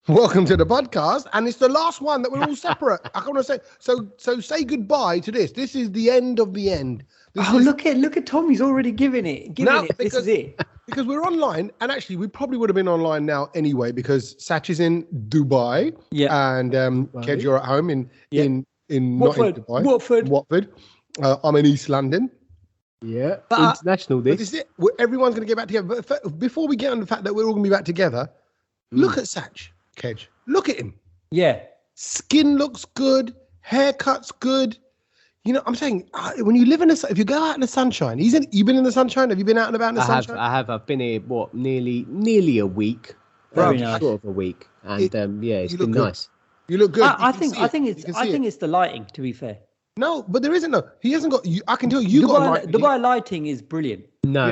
Welcome to the podcast, and it's the last one that we're all separate. I want to say so. Say goodbye to this. This is the end of the end. Look at Tom. He's already giving it. This is it. Because we're online, and actually we probably would have been online now anyway because Sach is in Dubai, and Kej, you're at home in Watford. not in Dubai, Watford. I'm in East London. Yeah, international. This is it. Everyone's going to get back together. But before we get on the fact that we're all going to be back together, look at Sach. Kej, look at him. Yeah. Skin looks good. Haircut's good. You know, I'm saying, when you live if you go out in the sunshine, you've been in the sunshine? Have you been out and about in the sunshine? I have. I've been here, nearly a week. Very nice. Short of a week. And it's been nice. You look good. I think it's the lighting, to be fair. No, but there isn't. He hasn't got. I can tell you got lighting. Dubai lighting is brilliant. No.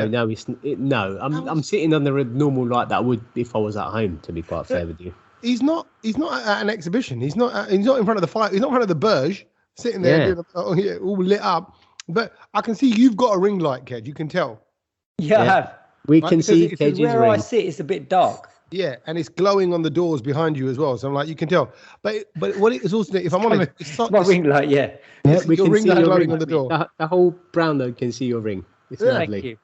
I'm sitting under a normal light that I would if I was at home. To be quite fair with you. He's not at an exhibition. He's not in front of the fire. He's not in front of the Burj, sitting there doing, all lit up. But I can see you've got a ring light, Kej. You can tell. Yeah, I have. We can see Kej's ring. Where I sit, it's a bit dark. Yeah, and it's glowing on the doors behind you as well. So I'm like, you can tell. But what it is also, if I'm honest, it's not my ring light. Yeah, we your can ring see light your glowing ring on the door. The whole Brownload can see your ring. It's lovely. Thank you.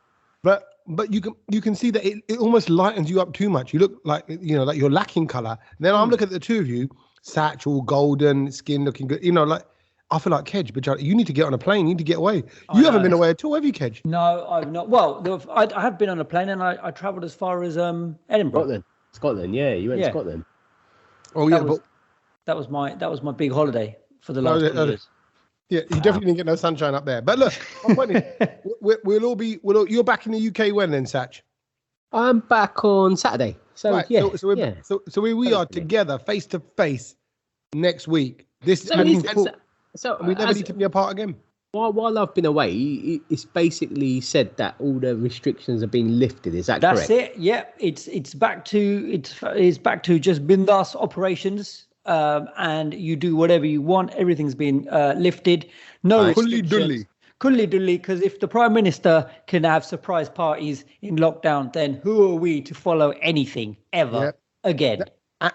But you can see that it almost lightens you up too much. You look like like you're lacking color. Then I'm looking at the two of you, Sach all golden, skin looking good. Like I feel like Kej, but you need to get on a plane. You need to get away. You haven't been away at all, have you, Kej? No, I've not. Well, I have been on a plane and I travelled as far as Edinburgh. Scotland. Yeah, you went to Scotland. Oh that was my big holiday for the last 2 years. Yeah, you definitely didn't get no sunshine up there. But look, I'm wondering, you're back in the UK when then, Sach? I'm back on Saturday. So right, yeah. So we are together face to face next week. We never need to be apart again. While I've been away, it's basically said that all the restrictions have been lifted. Is that correct? That's it. Yeah, it's back to just bindas operations. And you do whatever you want. Everything's been lifted. No restrictions. Kulli dully. Because if the Prime Minister can have surprise parties in lockdown, then who are we to follow anything ever again?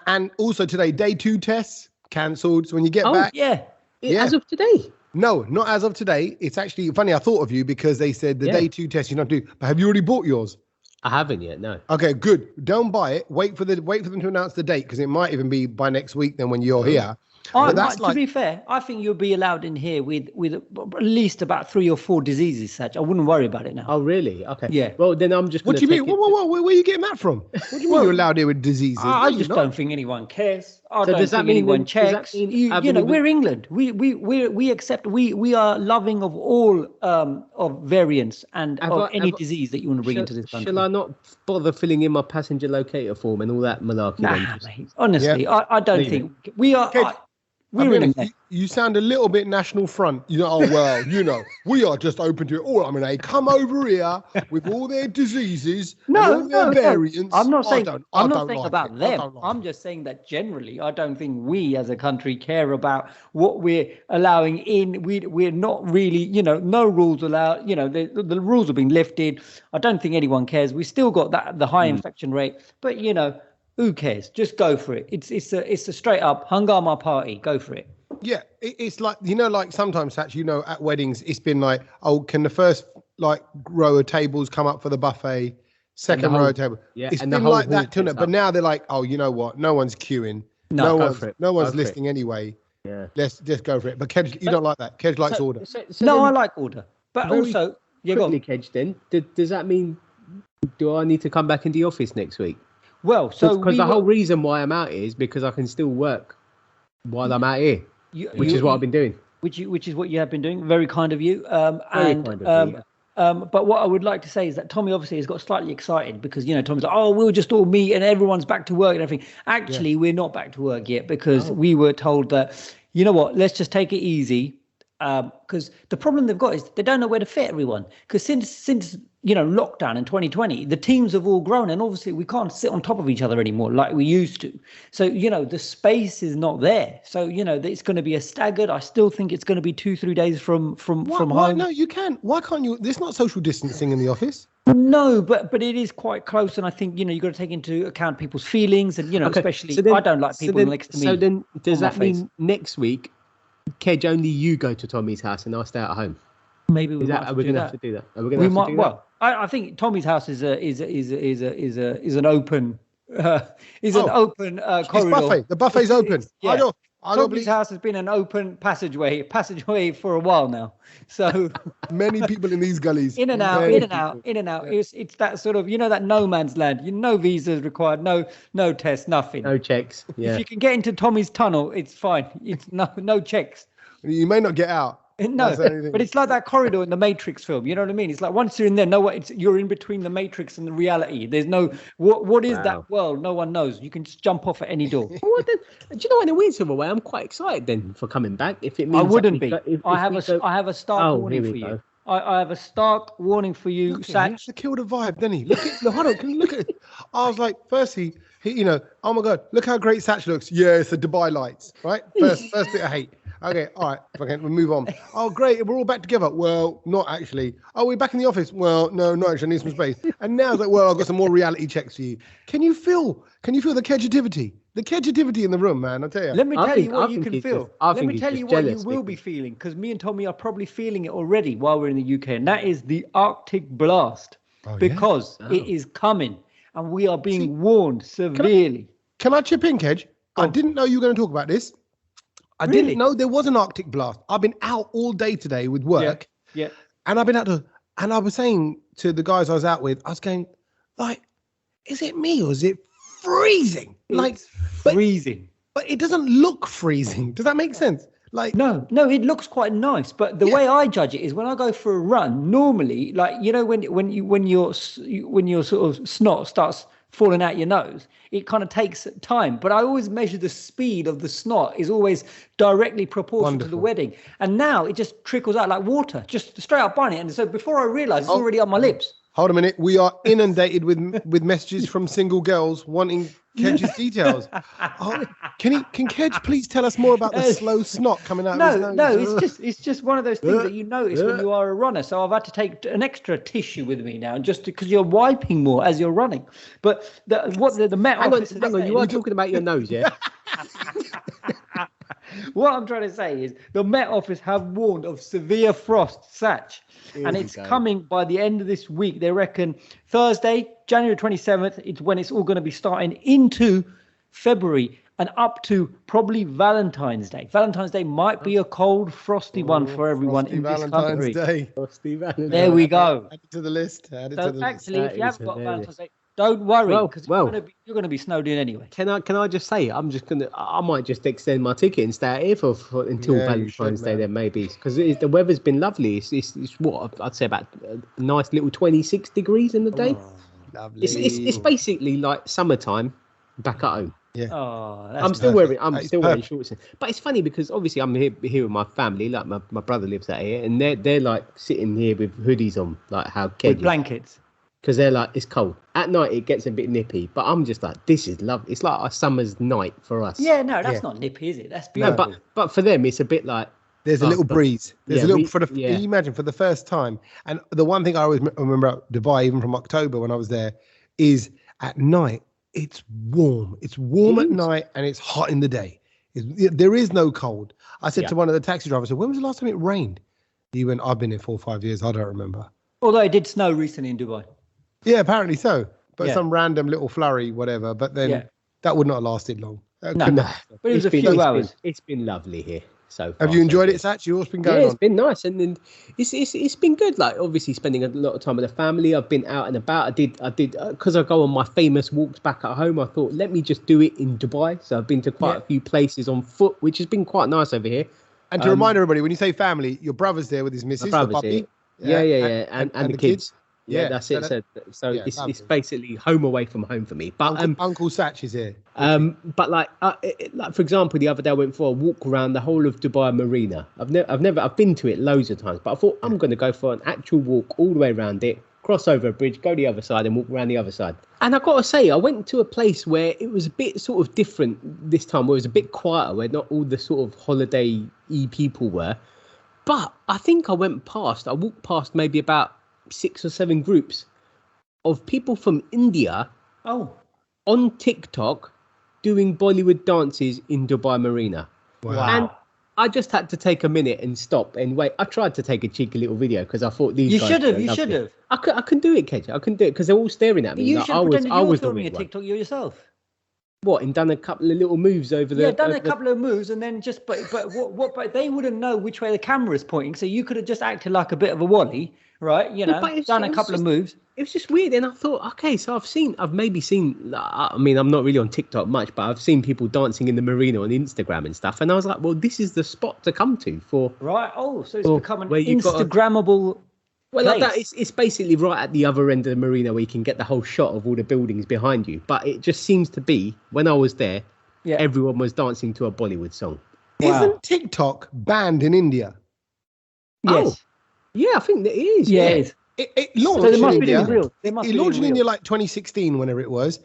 And also today, day 2 tests cancelled. So when you get back, as of today. No, not as of today. It's actually funny. I thought of you because they said the day 2 test you don't do. But have you already bought yours? I haven't yet, no. Okay, good. Don't buy it. Wait for them to announce the date because it might even be by next week then when you're here. To be fair, I think you'll be allowed in here with at least about 3 or 4 diseases, Sach. I wouldn't worry about it now. Oh, really? Okay. Yeah. Well, then I'm just. What do you mean? Where are you getting that from? What do you mean you're allowed here with diseases? I just don't think anyone cares. I don't think anyone checks. We're England. We accept. We are loving of all of variants and of any disease that you want to bring into this country. Shall I not bother filling in my passenger locator form and all that malarkey? Mate, honestly, I don't think we are. You sound a little bit National Front. We are just open to it all. I mean, they come over here with all their diseases, all their variants. I'm not saying about them. I'm just saying that generally, I don't think we as a country care about what we're allowing in. We're not really, no rules allowed. The rules have been lifted. I don't think anyone cares. We still got the high infection rate, but who cares? Just go for it. It's a straight up hungama party. Go for it. Yeah, it's like like sometimes Sach, at weddings, it's been like, oh, can the first row of tables come up for the buffet? Second row of table. Yeah, it's been like that till now. But now they're like, oh, you know what? No one's queuing. No one's listening anyway. Yeah, let's just go for it. But Kej, you don't like that. Kej likes order. I like order. But also, quickly, Kej, then does that mean do I need to come back into the office next week? Well, because the whole reason why I'm out here is because I can still work while I'm out here, which is what I've been doing. Which is what you have been doing. Very kind of you. But what I would like to say is that Tommy obviously has got slightly excited because Tommy's like, oh, we'll just all meet and everyone's back to work and everything. Actually, we're not back to work yet because we were told that let's just take it easy. Because the problem they've got is they don't know where to fit everyone. Because since lockdown in 2020, the teams have all grown, and obviously we can't sit on top of each other anymore like we used to. So the space is not there. So it's going to be a staggered. I still think it's going to be 2-3 days from home. No, you can. Why can't you? There's not social distancing in the office. No, but it is quite close, and I think you've got to take into account people's feelings, and especially I don't like people next to me. So then, does that mean next week, Kedge, only you go to Tommy's house and I stay at home? Maybe are we going to have to do that? Are we going to have to do that? I think Tommy's house is an open corridor. Buffet. The buffet's open. Yeah. Tommy's house has been an open passageway for a while now. So many people in these gullies. In and out. It's that sort of, that no man's land. No visas required, no tests, nothing. No checks. Yeah. If you can get into Tommy's tunnel, it's fine. It's no checks. You may not get out. No, but it's like that corridor in the Matrix film. You know what I mean? It's like once you're in there, you're in between the Matrix and the reality. There's no what is that world? No one knows. You can just jump off at any door. Well, then, do you know, in a weird sort of way, I'm quite excited then for coming back. If it means I wouldn't be. I have a stark warning for you. I have a stark warning for you, Sach. That's to kill the vibe, didn't he? Hold on, can you look at it? I was like, firstly, oh my God, look how great Sach looks. Yeah, it's the Dubai lights, right? First bit I hate. Okay, all right. Okay, we'll move on. Oh, great. We're all back together. Well, not actually. Oh, we're back in the office. Well, no, not actually. I need some space. And now it's like, well, I've got some more reality checks for you. Can you feel the Kej-itivity? The Kej-itivity in the room, man. I tell you. Let me tell you what you can feel. Let me tell you what you will be feeling, because me and Tommy are probably feeling it already while we're in the UK, and that is the Arctic blast, because it is coming, and we are being warned severely. Can I chip in, Kej? I didn't know you were going to talk about this. I didn't know there was an Arctic blast. I've been out all day today with work. Yeah. And I've been out and I was saying to the guys I was out with, I was going, like, is it me or is it freezing? Freezing. But it doesn't look freezing. Does that make sense? Like No, it looks quite nice. But the way I judge it is when I go for a run, normally, like, when your sort of snot starts falling out your nose, it kind of takes time, but I always measure the speed of the snot is always directly proportional to the wedding, and now it just trickles out like water, just straight up on it, and so before I realize it's already on my lips. Hold a minute, we are inundated with messages from single girls wanting Kej's details. Can Kej please tell us more about the slow snot coming out of his nose? No, it's just one of those things that you notice when you are a runner. So I've had to take an extra tissue with me now, just because you're wiping more as you're running. But the Met Office... Hang on, you are talking about your nose, yeah? What I'm trying to say is the Met Office have warned of severe frost, Sach, and it's coming by the end of this week. They reckon Thursday, January 27th, it's when it's all going to be starting into February and up to probably Valentine's Day. Valentine's Day might be a cold, frosty one for everyone in this country. Frosty Valentine's Day. There we go. Add it to the list. Actually, if you have got Valentine's Day, don't worry, because you're going to be snowed in anyway. Can I just say, I might just extend my ticket and stay out here for until Valentine's Day then, maybe, because the weather's been lovely. It's what I'd say about a nice little 26 degrees in the day. Lovely. It's basically like summertime back at home. Yeah. I'm still wearing shorts. But it's funny because obviously I'm here with my family. Like my brother lives out here, and they're like sitting here with hoodies on, like how with blankets. Because they're like, it's cold. At night, it gets a bit nippy. But I'm just like, this is lovely. It's like a summer's night for us. Yeah, no, that's not nippy, is it? That's beautiful. No, but for them, it's a bit like... There's a little breeze. There's a little... Can you imagine, for the first time, and the one thing I always remember about Dubai, even from October when I was there, is at night, it's warm. It's warm at night and it's hot in the day. There is no cold. I said to one of the taxi drivers, when was the last time it rained? He went, I've been here 4 or 5 years. I don't remember. Although it did snow recently in Dubai. Yeah, apparently so. But some random little flurry, whatever. But then that would not have lasted long. No. But it was a few hours. It's been lovely here so far. Have you enjoyed it, Sach? What's been going on? Yeah, it's been nice. And then it's been good. Like, obviously, spending a lot of time with the family. I've been out and about. I did because I go on my famous walks back at home. I thought, let me just do it in Dubai. So I've been to quite a few places on foot, which has been quite nice over here. And to remind everybody, when you say family, your brother's there with his missus, the puppy. Yeah. And the kids. Yeah, that's it. So it's basically home away from home for me. But Uncle Sach is here. But like for example, the other day I went for a walk around the whole of Dubai Marina. I've been to it loads of times, but I thought I'm going to go for an actual walk all the way around it, cross over a bridge, go the other side, and walk around the other side. And I got to say, I went to a place where it was a bit sort of different this time, where it was a bit quieter, where not all the sort of holiday-y people were. But I think I walked past maybe about 6 or 7 groups of people from India on TikTok doing Bollywood dances in Dubai Marina. Wow. And I just had to take a minute and stop and wait. I tried to take a cheeky little video because I thought these guys... You should have. I couldn't do it, Kej. I couldn't do it because they're all staring at me. You like, should have pretended you were filming a TikTok yourself. What, and done a couple of little moves over the... Yeah, done a couple of moves and then just... But they wouldn't know which way the camera is pointing, so you could have just acted like a bit of a wally, right? You know, done a couple of moves. It was just weird, and I thought, okay, so I've maybe seen... I mean, I'm not really on TikTok much, but I've seen people dancing in the marina on Instagram and stuff, and I was like, well, this is the spot to come to for... Right, so it's become an Instagrammable... Well, like that, it's basically right at the other end of the marina where you can get the whole shot of all the buildings behind you. But it just seems to be, when I was there, everyone was dancing to a Bollywood song. Wow. Isn't TikTok banned in India? Yes. Oh, yeah, I think it is. Yeah, it is. It launched in India. It launched in India like 2016, whenever it was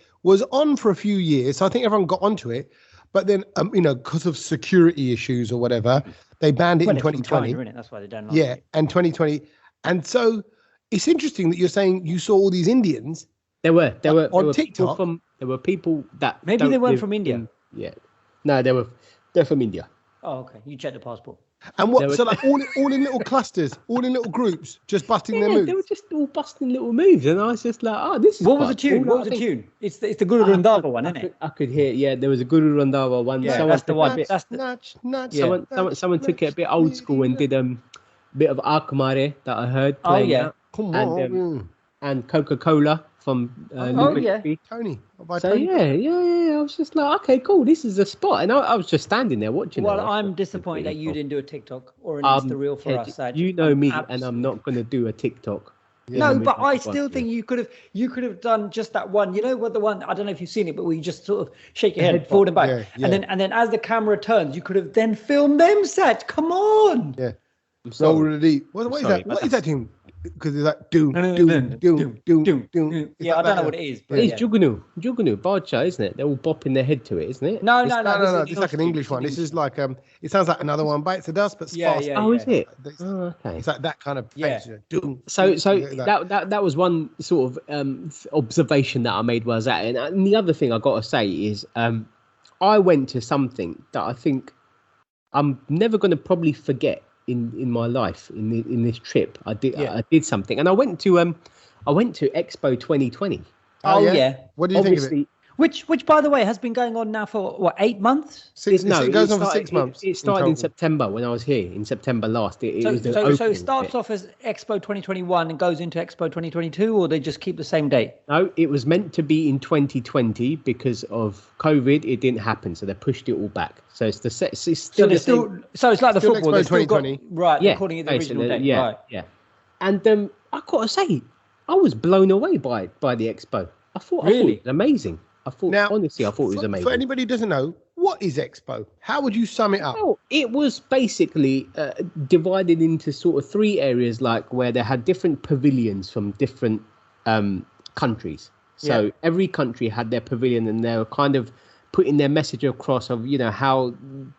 on for a few years. So I think everyone got onto it. But then, because of security issues or whatever, they banned it in 2020. China, that's why they don't like it. And 2020. And so it's interesting that you're saying you saw all these Indians. There were on TikTok. There were people that maybe they weren't from India. No, they're from India. Oh, okay. You check the passport. And what? So like all in little clusters, all in little groups, just busting their moves. They were just all busting little moves, and I was just like, oh, this is. What was the tune? What was the tune? It's the Guru Randava one, isn't it? I could hear. Yeah, there was a Guru Randava one. Yeah, that's the one. Someone took it a bit old school and did bit of Akmare that I heard. Come on. And Coca-Cola from Tony. So yeah. I was just like, okay, cool. This is a spot, and I was just standing there watching. Well, I'm disappointed that you didn't do a TikTok or an Insta reel for us. You know me, and I'm not going to do a TikTok. No, but I still think you could have done just that one. You know what, the one, I don't know if you've seen it, but where you just sort of shake your head forward and back, and then as the camera turns, you could have then filmed them. Sach, come on. Yeah. So really, what is that? What is that tune? Because it's like doom. Yeah, I don't know what it is. But it's Jugunu, Bacha, isn't it? They're all bopping their head to it, isn't it? No. It's like an English one. This is like it sounds like another one bites the dust, but fast. Oh, is it? Okay. It's like that kind of pace. So that was one sort of observation that I made while I was at it. And the other thing I got to say is I went to something that I think I'm never going to probably forget in my life in this trip. I did something, and I went to Expo 2020. Oh yeah. What do you think of it? Which by the way has been going on now for what, 8 months? It goes on for 6 months. It started in September when I was here in September last. So it starts off as Expo 2021 and goes into Expo 2022, or they just keep the same date? No, it was meant to be in 2020 because of COVID. It didn't happen, so they pushed it all back. So it's still the same. So it's like the still football. Expo 2020. Right, they're calling it the original date. Yeah. And I got to say, I was blown away by the Expo. I thought it was amazing. I thought it was amazing. For anybody who doesn't know, what is Expo? How would you sum it up? Well, it was basically divided into sort of 3 areas, like where they had different pavilions from different countries. So every country had their pavilion, and they were kind of putting their message across of, how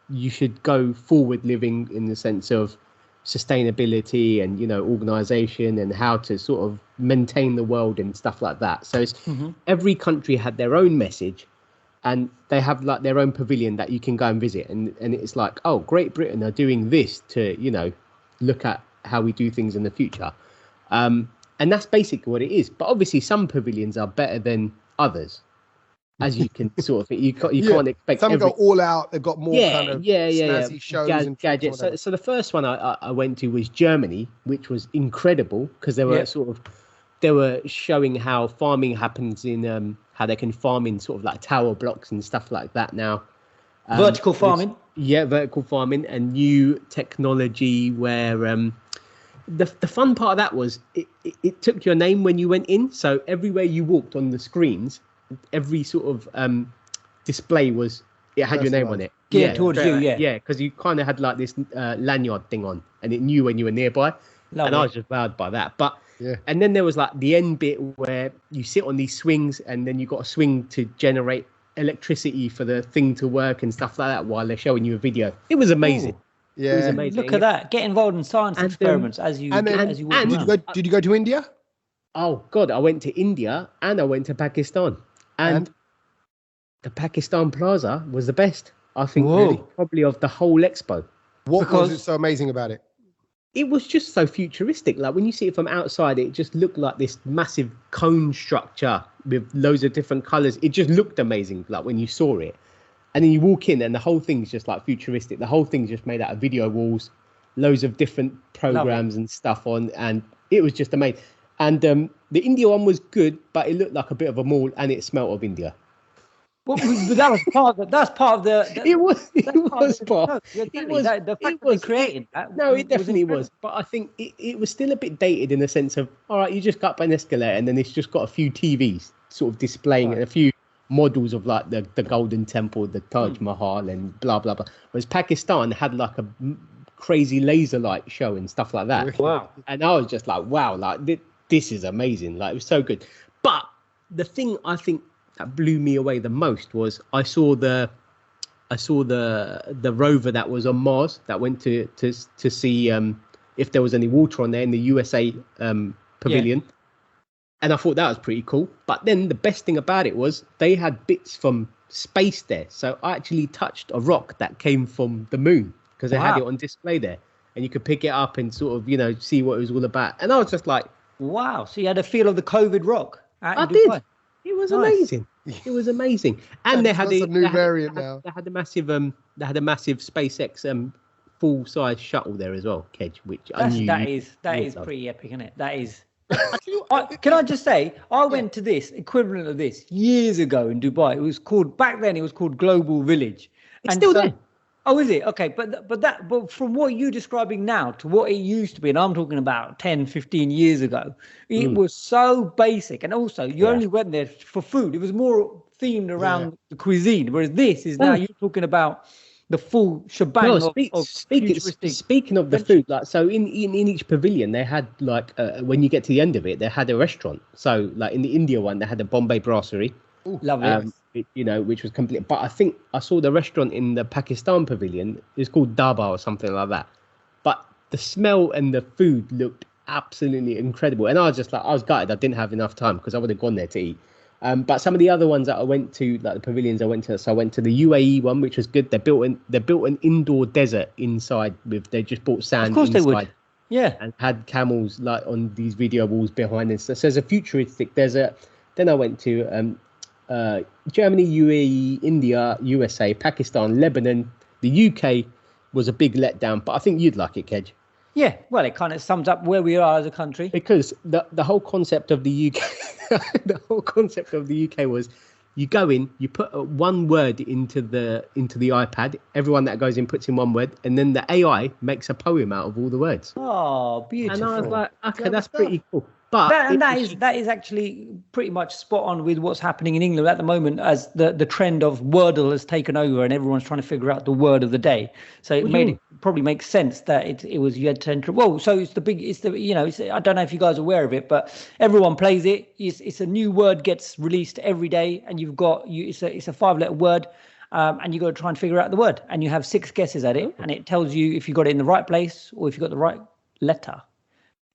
you should go forward living in the sense of sustainability and organization and how to sort of maintain the world and stuff like that. So it's every country had their own message, and they have like their own pavilion that you can go and visit, and it's like, oh, Great Britain are doing this to look at how we do things in the future, and that's basically what it is. But obviously some pavilions are better than others, as you can sort of think. You can't expect some go all out. They've got more kind of snazzy shows and gadgets. So the first one I went to was Germany, which was incredible because they were showing how farming happens in how they can farm in sort of like tower blocks and stuff like that now. Vertical farming. Vertical farming and new technology where the fun part of that was it took your name when you went in. So everywhere you walked on the screens, every sort of display had your name on it. Geared towards you, yeah, because you kind of had like this lanyard thing on, and it knew when you were nearby. And I was just wowed by that. But and then there was like the end bit where you sit on these swings, and then you got a swing to generate electricity for the thing to work and stuff like that while they're showing you a video. It was amazing. Ooh. Yeah, it was amazing. Look at that. Get involved in science experiments as you walk around. Did you go to India? Oh God, I went to India and I went to Pakistan, and the Pakistan Plaza was the best. I think really, probably of the whole expo. What was it so amazing about it? It was just so futuristic. Like when you see it from outside, it just looked like this massive cone structure with loads of different colors. It just looked amazing. Like when you saw it, and then you walk in and the whole thing's just like futuristic. The whole thing's just made out of video walls, loads of different programs and stuff on. And it was just amazing. And the India one was good, but it looked like a bit of a mall and it smelled of India. Well, that was part of the. That's part of the. It was part. It was the fact that they created that. No, it definitely was. But I think it was still a bit dated in the sense of, all right, you just got up an escalator and then it's just got a few TVs sort of displaying a few models of like the Golden Temple, the Taj Mahal, and blah blah blah. Whereas Pakistan had like a crazy laser light show and stuff like that. Wow! And I was just like, wow, like this is amazing. Like it was so good. But the thing I think that blew me away the most was I saw the rover that was on Mars that went to see if there was any water on there in the USA pavilion. Yeah. And I thought that was pretty cool. But then the best thing about it was they had bits from space there. So I actually touched a rock that came from the moon because they had it on display there. And you could pick it up and sort of, see what it was all about. And I was just like, wow. So you had a feel of the COVID rock. I did. It was amazing. It was amazing. And they had a new variant now. They had a massive SpaceX full size shuttle there as well, Kej, which that is pretty epic, isn't it? That is. Can I just say, I went to this equivalent of this years ago in Dubai. It was called Global Village. It's still there. Oh, is it? Okay. But from what you're describing now to what it used to be, and I'm talking about 10, 15 years ago, it was so basic. And also, you only went there for food. It was more themed around the cuisine. Whereas this is now you're talking about the full shebang speaking of the food, like so in each pavilion they had like when you get to the end of it, they had a restaurant. So like in the India one, they had a Bombay brasserie. Ooh, lovely. Which was complete. But I think I saw the restaurant in the Pakistan pavilion. It's called Daba or something like that. But the smell and the food looked absolutely incredible. And I was just like, I was gutted. I didn't have enough time because I would have gone there to eat. But some of the other ones that I went to, like the pavilions I went to, so I went to the UAE one, which was good. They built an indoor desert inside they just bought sand. Of course inside, they would. Yeah. And had camels like on these video walls behind us. So there's a futuristic desert. Then I went to Germany, UAE, India, USA, Pakistan, Lebanon. The UK was a big letdown, but I think you'd like it, Kej. Yeah, well, it kind of sums up where we are as a country. Because the whole concept of the UK, was you go in, you put one word into the iPad. Everyone that goes in puts in one word, and then the AI makes a poem out of all the words. Oh, beautiful! And I was like, okay, that's pretty cool. But that is actually pretty much spot on with what's happening in England at the moment, as the trend of Wordle has taken over and everyone's trying to figure out the word of the day. So it probably makes sense that it was you had to enter. Well, so I don't know if you guys are aware of it, but everyone plays it. It's a new word gets released every day, and it's a 5-letter word. And you got to try and figure out the word, and you have 6 guesses at it, and it tells you if you got it in the right place or if you got the right letter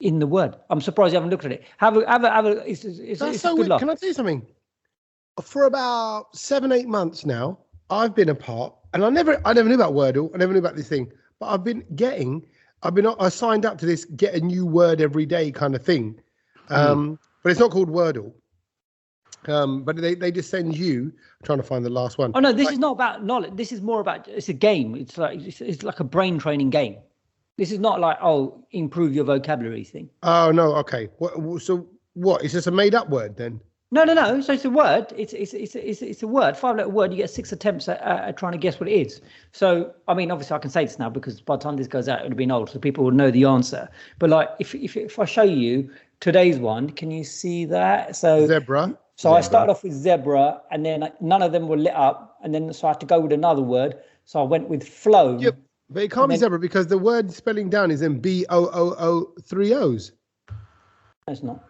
in the word. I'm surprised you haven't looked at it. It's so good luck. Can I tell you something? For about 7-8 months now, I've been a part, and I never knew about Wordle. I never knew about this thing, but I signed up to this get a new word every day kind of thing. But it's not called Wordle. But they just send you. I'm trying to find the last one. Oh no, this is not about knowledge. This is more about, it's a game. It's like a brain training game. This is not like, improve your vocabulary thing. Oh no, okay. So what? It's just a made up word then? No. So it's a word. It's a word, 5-letter word. You get 6 attempts at trying to guess what it is. So I mean, obviously I can say this now because by the time this goes out, it would have been old, so people would know the answer. But like, if I show you today's one, can you see that? So zebra. So I started off with zebra, and then none of them were lit up, and then so I had to go with another word. So I went with flow. Yep. But it can't be zebra because the word spelling down is in BOOO 3 O's. No, it's not.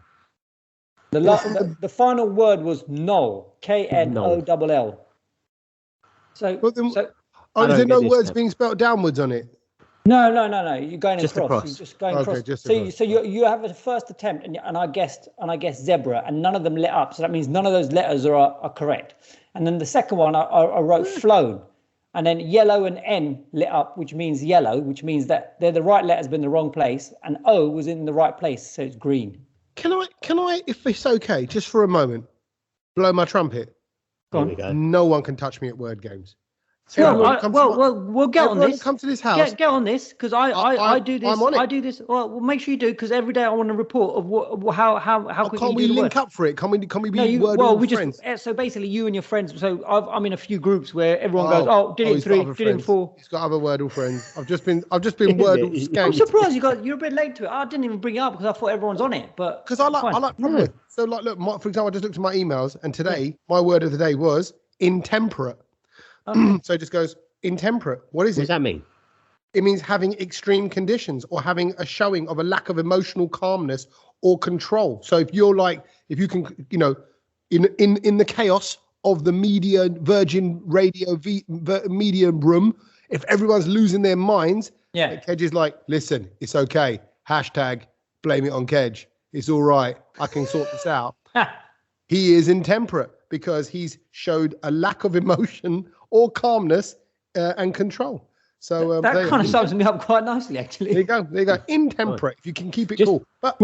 The final word was knoll, KNOLL. So, is there no words being spelled downwards on it? No. You're going just across. You're just going across. So you have a first attempt, and I guessed zebra, and none of them lit up. So that means none of those letters are correct. And then the second one, I wrote flown, and then yellow and N lit up, which means yellow, which means that they're the right letters, but in the wrong place, and O was in the right place, so it's green. Can I, if it's okay, just for a moment, blow my trumpet? Go on. No one can touch me at word games. We'll get on this. Come to this house. Get on this, because I do this. I'm on it. I do this. Well, make sure you do, because every day I want a report of how quickly can't we you do the link word. up for it? Can we be friends? So basically, you and your friends. So I'm in a few groups where everyone goes, did it in 3, did it in 4. He's got other Wordle friends. I've just been Wordle scanked. I'm surprised you're a bit late to it. I didn't even bring it up because I thought everyone's on it, but because I like So look, for example, I just looked at my emails, and today my word of the day was intemperate. Okay. So it just goes. Intemperate. What does that mean? It means having extreme conditions or having a showing of a lack of emotional calmness or control. So if you can, in the chaos of the media, Virgin Radio media room, if everyone's losing their minds, Kej is like, listen, it's okay. Hashtag blame it on Kej. It's all right. I can sort this out. He is intemperate because he's showed a lack of emotion or calmness and control. So that kind of sums me up quite nicely, actually. There you go. Intemperate, if you can keep it cool. But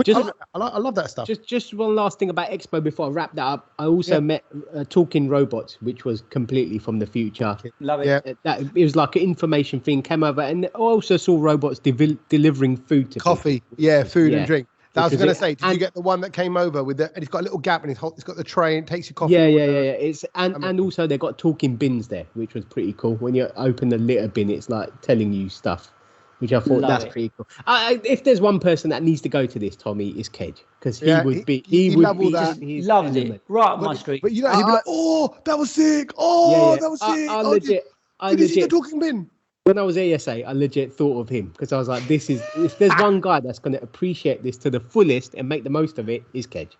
I love that stuff. Just one last thing about Expo before I wrap that up. I also met Talking Robots, which was completely from the future. Love it. Yeah. It was like an information thing, came over, and I also saw robots delivering food to coffee. People. Food and drink. I was going to say, did you get the one that came over with and it's got a little gap and it's got the tray and it takes your coffee? Yeah. It's and also they got talking bins there, which was pretty cool. When you open the litter bin, it's like telling you stuff, which I thought that's pretty cool. If there's one person that needs to go to this, Tommy, is Kej, because he would be. He would be. He loved it. Right up my street. But he'd be like, "Oh, that was sick! Oh, that was sick!" Did you see the talking bin? When I was ESA, I legit thought of him because I was like, if there's one guy that's going to appreciate this to the fullest and make the most of it, is Kej.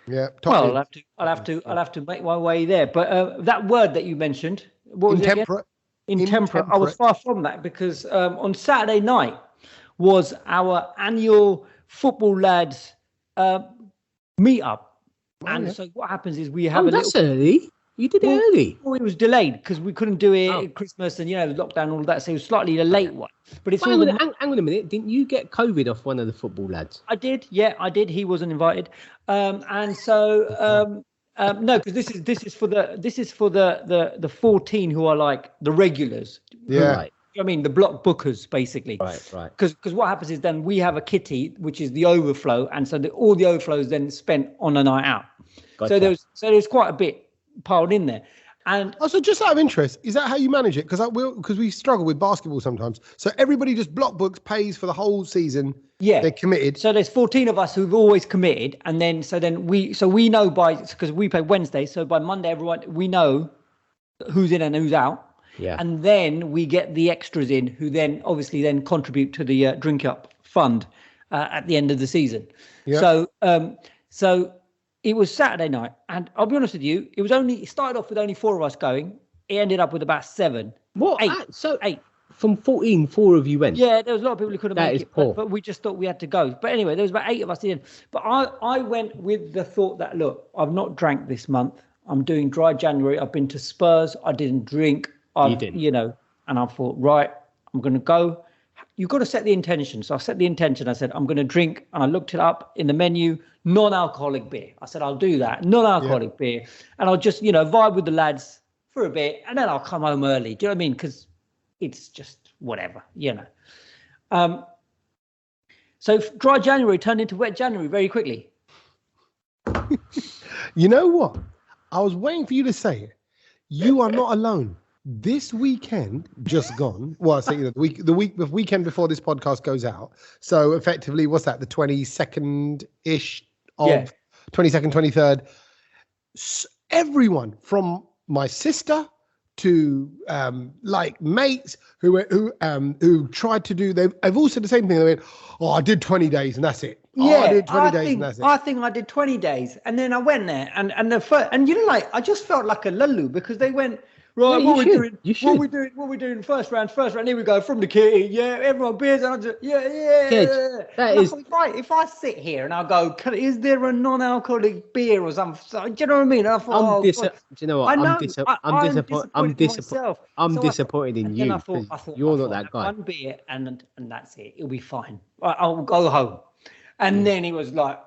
Yeah. Well, I'll have to make my way there. But that word that you mentioned, what was intemperate? Intemperate. I was far from that because on Saturday night was our annual football lads meet up. And so what happens is we have that's early. You did it early. Well, it was delayed because we couldn't do it at Christmas and, lockdown and all that. So it was slightly a late one. But it's hang on a minute. Didn't you get COVID off one of the football lads? I did. Yeah, I did. He wasn't invited. And so no, because this is for the 14 who are like the regulars. Yeah. Right. I mean, the block bookers, basically. Right. Because what happens is then we have a kitty, which is the overflow. And so all the overflow is then spent on a night out. Gotcha. So there was quite a bit piled in there. And also, just out of interest, is that how you manage it? Because we struggle with basketball sometimes. So everybody just block books, pays for the whole season. Yeah, they're committed. So there's 14 of us who've always committed, and then we know because we play Wednesday. So by Monday, we know who's in and who's out. Yeah, and then we get the extras in, who then obviously then contribute to the drink up fund at the end of the season. Yeah. So it was Saturday night, and I'll be honest with you, it started off with only 4 of us going. It ended up with about 7. What? 8. 8. From 14, 4 of you went? Yeah, there was a lot of people who couldn't make it. Poor. But we just thought we had to go. But anyway, there was about 8 of us in. But I went with the thought that, look, I've not drank this month. I'm doing dry January. I've been to Spurs. I didn't drink. You didn't. And I thought, right, I'm going to go. You've got to set the intention. So I set the intention. I said, I'm going to drink. And I looked it up in the menu, non-alcoholic beer. I said, I'll do that. Non-alcoholic beer. And I'll just, vibe with the lads for a bit. And then I'll come home early. Do you know what I mean? Because it's just whatever, So dry January turned into wet January very quickly. You know what? I was waiting for you to say it. You are not alone. This weekend just gone. Well, I say the weekend before this podcast goes out. So effectively, what's that? The 22nd-ish of 22nd, 23rd. Everyone from my sister to mates who tried to do. They've all said the same thing. They went, "Oh, I did 20 days and that's it." I did 20 days and that's it. I think I did 20 days, and then I went there, and I just felt like a lulu because they went, Right, what we doing? You should. What we doing? First round. Here we go from the kitty. Yeah, everyone beers and I just Kej, that is right. If I sit here and I go, is there a non-alcoholic beer or something? Do you know what I mean? I thought, do you know what? I'm disappointed in you. I thought you're not that guy. One beer and that's it. It'll be fine. I'll go home. And then he was like,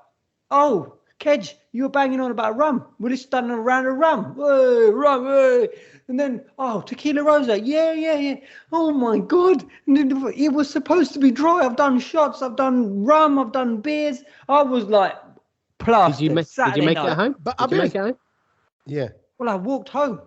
"Oh, Kej, you were banging on about rum. We're just done a round of rum. Hey, rum, hey." And then, tequila rosé. Yeah. Oh, my God. And then it was supposed to be dry. I've done shots. I've done rum. I've done beers. I was like, plastered. Did you make it at home? Did you make it at home? Yeah. Well, I walked home.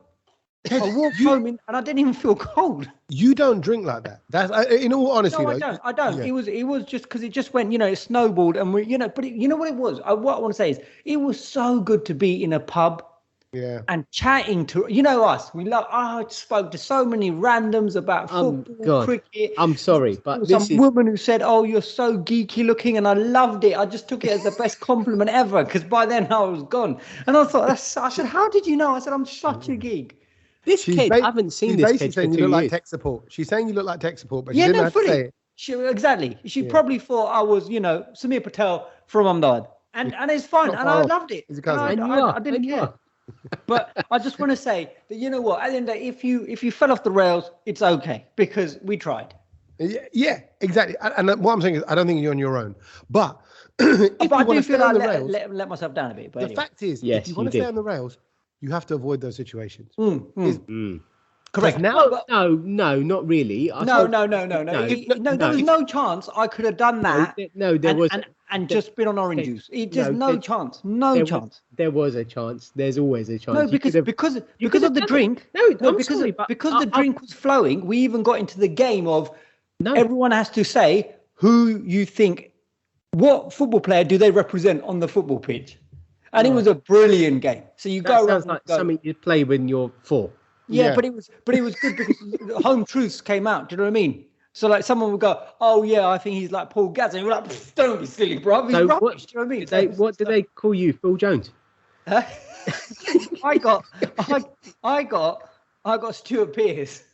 I walked home and I didn't even feel cold. You don't drink like that. That's in all honesty. No, I don't. Yeah. It was just because it just went, it snowballed and but you know what it was? What I want to say is it was so good to be in a pub. Yeah. And chatting to, us, I spoke to so many randoms about football, cricket. I'm sorry, but some woman who said, "Oh, you're so geeky looking," and I loved it. I just took it as the best compliment ever because by then I was gone. And I thought, I said, "How did you know?" I said, "I'm such a geek." This kid, I haven't seen this kid for 2 years. You look like tech support. She's saying you look like tech support, but she didn't have to say it. Exactly. She probably thought I was, Samir Patel from Ahmedabad, and it's fine, and I loved it. I didn't care. But I just want to say that at the end of the day, if you fell off the rails, it's okay because we tried. Yeah, exactly. And what I'm saying is, I don't think you're on your own. But if I you want to stay on the rails, rails, let myself down a bit. But the fact is, if you want to stay on the rails, you have to avoid those situations. Correct. Now, no, not really. No. There was no chance I could have done that. There was. And just been on orange juice. No chance. Chance. There was a chance. There's always a chance. No, because of the drink. Because the drink was flowing. We even got into the game of everyone has to say who you think, what football player do they represent on the football pitch, and it was a brilliant game. So you go. Sounds like something you play when you're 4. Yeah, but it was good because home truths came out. Do you know what I mean? So like someone would go, "Oh yeah, I think he's like Paul Gaz," and you're like, "Don't be silly, bro. He's rubbish." Do you know what I mean? What do they call you, Phil Jones? I got Stuart Pearce.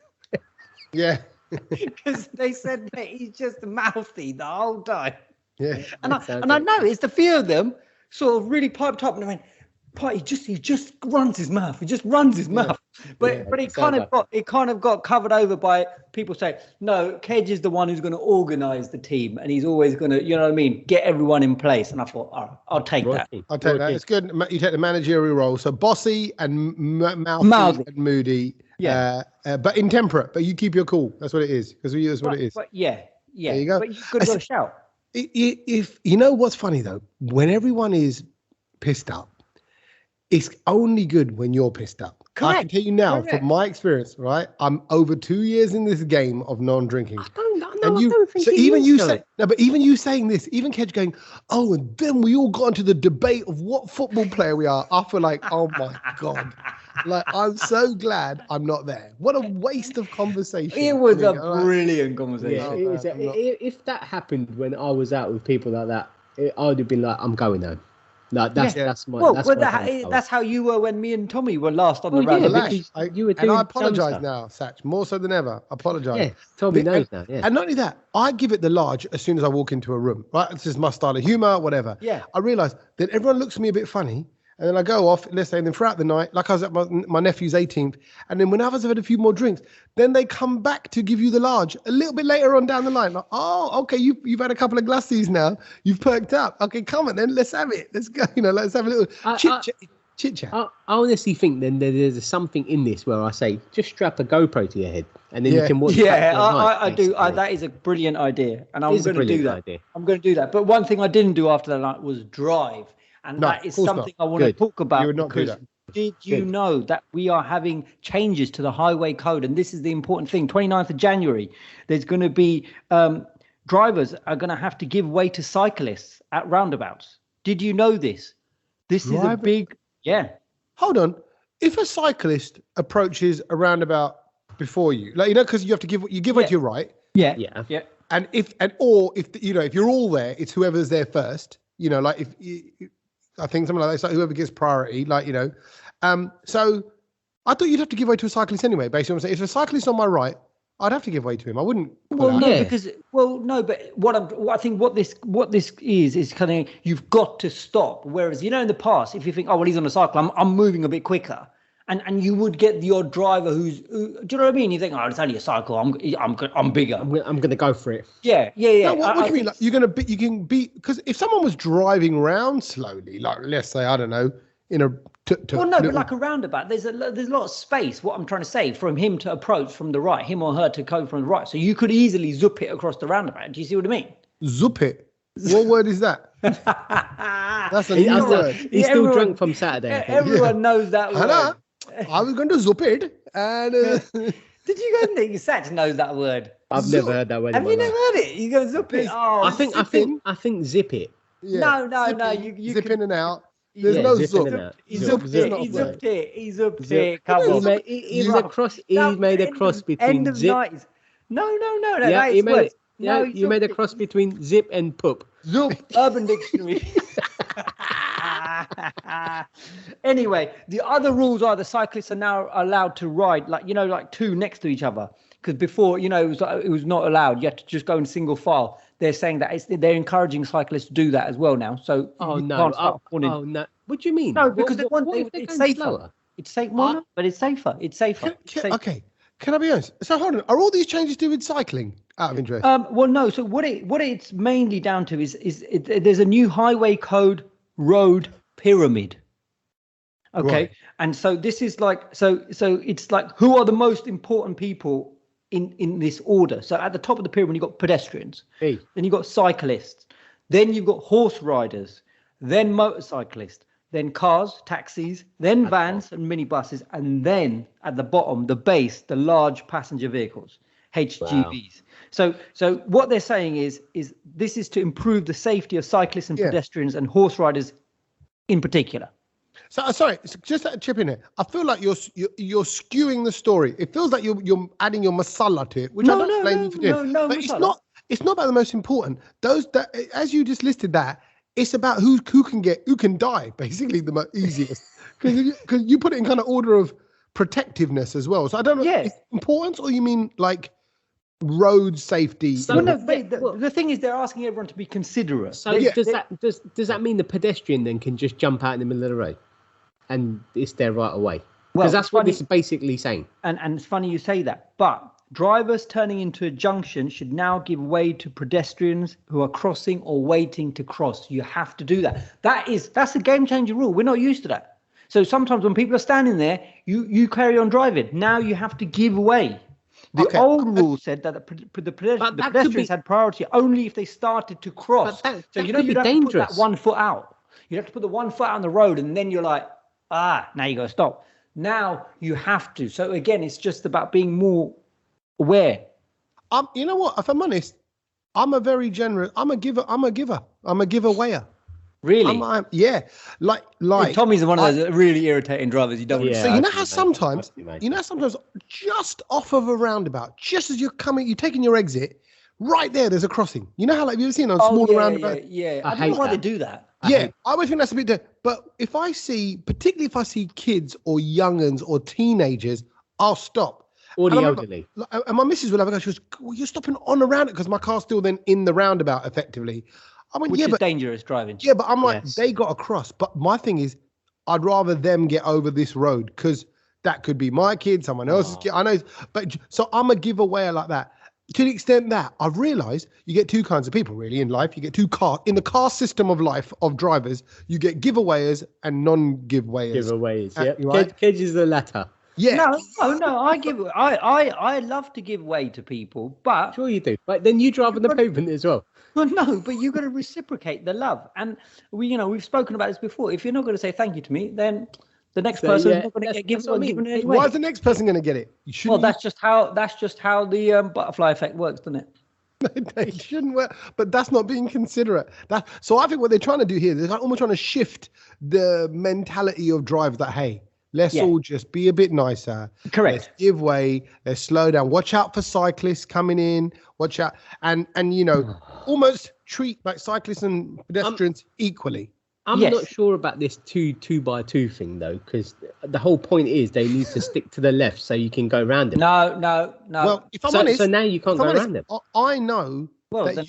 Yeah. Because they said that he's just mouthy the whole time. Yeah. And I noticed a few of them sort of really piped up and I went, he just runs his mouth. He just runs his mouth. But it kind of got covered over by people saying, "No, Kej is the one who's going to organise the team, and he's always going to, get everyone in place." And I thought, all right, I'll take that. I'll take that. It's good. You take the managerial role. So bossy and mouthy and moody. Yeah. But intemperate. But you keep your cool. That's what it is. Because that's what it is. But yeah. There you go. But you've got to shout. If you know what's funny though, when everyone is pissed up, it's only good when you're pissed up. Correct. I can tell you now, from my experience, right? I'm over 2 years in this game of non-drinking. I don't think even you saying this, even Kej going, "Oh, and then we all got into the debate of what football player we are." I feel like, oh my God. Like, I'm so glad I'm not there. What a waste of conversation. It was a brilliant conversation. Yeah, if that happened when I was out with people like that, I would have been like, "I'm going home." No, that's how you were when me and Tommy were last on the road. And I apologise now, Sach, more so than ever. I apologise. Yeah, Tommy knows now. Yeah. And not only that, I give it the large as soon as I walk into a room. Right, this is my style of humour, whatever. Yeah. I realise that everyone looks at me a bit funny, and then I go off. Let's say, and then throughout the night, like I was at my nephew's 18th, and then when others have had a few more drinks, then they come back to give you the large a little bit later on down the line. Like, "Oh, okay, you've had a couple of glasses now. You've perked up. Okay, come on then, let's have it. Let's go. Let's have a little chit chat." I honestly think then there's something in this where I say, just strap a GoPro to your head and then you can watch. Yeah, I do. That is a brilliant idea, and I'm going to do that. I'm going to do that. But one thing I didn't do after that night was drive, and that is something I want to talk about. You would not do that. Did you know that we are having changes to the highway code? And this is the important thing. 29th of January, there's going to be drivers are going to have to give way to cyclists at roundabouts. Did you know this? This is a big, Hold on. If a cyclist approaches a roundabout before you, because you have to give way to your right. Yeah. And if you're all there, it's whoever's there first. I think something like that. It's like whoever gets priority. So I thought you'd have to give way to a cyclist anyway, basically. If a cyclist on my right, I'd have to give way to him. I wouldn't. Well, no, but what this is kind of, you've got to stop. Whereas, in the past, if you think, oh, well, he's on a cycle, I'm moving a bit quicker. And you would get the odd driver do you know what I mean? You think, oh, it's only a cycle. I'm bigger. I'm going to go for it. Yeah. No, what do you mean? Like, you can be, because if someone was driving round slowly, like let's say, I don't know, but like a roundabout, there's a lot of space. What I'm trying to say, from him to approach from the right, him or her to go from the right. So you could easily zoop it across the roundabout. Do you see what I mean? Zoop it. What word is that? That's a new word. He's still drunk from Saturday. Everyone knows that word. Hello. I was going to zoop it, and did you go think Sach knows that word? I've never heard that word. Have you never heard it? You go zoop it. Oh, I think zip it. Yeah. No. You zip in and out. There's no zoop. He zooped it. He zooped it. Come on. He made a cross between zip. 90s. No. Yeah, he made it. Yeah, you made a cross between zip and poop. Zoop. Urban Dictionary. Anyway, the other rules are the cyclists are now allowed to ride like two next to each other, because before it was not allowed. You had to just go in single file. They're saying that they're encouraging cyclists to do that as well now. So no. What do you mean? No, because it's safer. Slower? It's safer, but it's safer. It's safer. Okay. Can I be honest? So hold on. Are all these changes to do with cycling? Out of interest. Well, no. So what it's mainly down to is there's a new highway code road pyramid. Okay, right. And so this is like so it's like, who are the most important people in this order? So at the top of the pyramid, you've got pedestrians, then you've got cyclists, then you've got horse riders, then motorcyclists, then cars, taxis, then vans and minibuses, and then at the bottom, the base, the large passenger vehicles, HGVs. Wow. So what they're saying is this is to improve the safety of cyclists and pedestrians and horse riders in particular. So sorry, just a chip in here. I feel like you're skewing the story. It feels like you're adding your masala to it, which I don't blame you for doing. No, but it's not about the most important. Those that, as you just listed, that it's about who can die, basically the easiest. Because you put it in kind of order of protectiveness as well. So I don't know, is it importance, or you mean like road safety? So the thing is, they're asking everyone to be considerate. So does that mean the pedestrian then can just jump out in the middle of the road and it's there right away? Because that's what this is basically saying. And it's funny you say that, but drivers turning into a junction should now give way to pedestrians who are crossing or waiting to cross. You have to do that. That's a game changer rule. We're not used to that. So sometimes when people are standing there, you carry on driving. Now you have to give way. The old rule said that the pedestrians had priority only if they started to cross. So you'd have to put that 1 foot out. You'd have to put the 1 foot out on the road, and then you're like, now you got to stop. Now you have to. So again, it's just about being more aware. You know what? If I'm honest, I'm a very generous. I'm a giver. I'm a giveawayer. Really? Like Tommy's one of those really irritating drivers. You don't. So you know how sometimes just off of a roundabout, just as you're taking your exit, right there's a crossing. You know how have you ever seen on smaller roundabouts? Yeah. I don't know why they do that. I always think that's a bit. But particularly if I see kids or young'uns or teenagers, I'll stop. Or the elderly. And my missus will have a go. She goes, well, "You're stopping on around it," because my car's still then in the roundabout effectively. I mean, which is dangerous driving. Yeah, but I'm like, they got across. But my thing is, I'd rather them get over this road, because that could be my kid, someone else's kid. I know, but so I'm a giveaway like that. To the extent that I've realised you get two kinds of people really in life. You get in the car system of life of drivers. You get giveawayers and non-giveawayers. Giveaways, yeah. Right? Kej is the latter. Yeah. No. I love to give way to people, but sure you do. But then you drive on the pavement as well. Well, no, but you've got to reciprocate the love. And we've spoken about this before. If you're not going to say thank you to me, then the next person is not going to get given it anyway. Why is the next person going to get it? Well, that's just how the butterfly effect works, doesn't it? It shouldn't work, but that's not being considerate. So I think what they're trying to do here, they're almost trying to shift the mentality of drivers that, hey, let's all just be a bit nicer. Correct. Let's give way. Let's slow down. Watch out for cyclists coming in. Watch out. And almost treat like cyclists and pedestrians equally. I'm not sure about this two by two thing though, because the whole point is they need to stick to the left so you can go around them. No. Well, if I'm honest, so now you can't go around them. I know that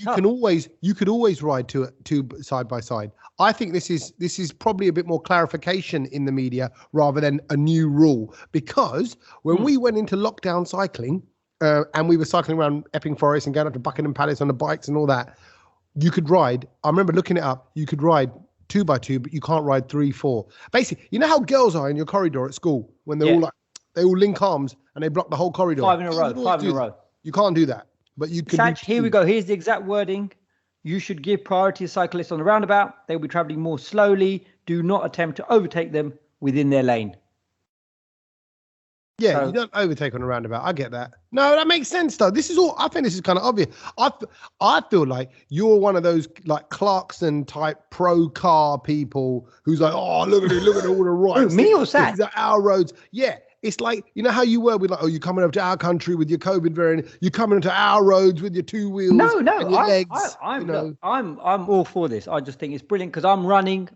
you could always ride two side by side. I think this is probably a bit more clarification in the media rather than a new rule, because when we went into lockdown cycling and we were cycling around Epping Forest and going up to Buckingham Palace on the bikes and all that, you could ride. I remember looking it up. You could ride 2 by 2, but you can't ride 3, 4. Basically, you know how girls are in your corridor at school when they're all like, they all link arms and they block the whole corridor. 5 in a row. You can't do that. But you can. Sach, here we go. Here's the exact wording. You should give priority to cyclists on the roundabout. They will be travelling more slowly. Do not attempt to overtake them within their lane. Yeah, so, you don't overtake on a roundabout. I get that. No, that makes sense though. This is all. I think this is kind of obvious. I feel like you're one of those like Clarkson type pro car people who's like, oh, look at all the rights. Me or Sach? These are our roads. Yeah. It's like, you know how you were with like, oh, you're coming up to our country with your COVID variant. You're coming into our roads with your 2 wheels. No, and your legs. I'm all for this. I just think it's brilliant because I'm running.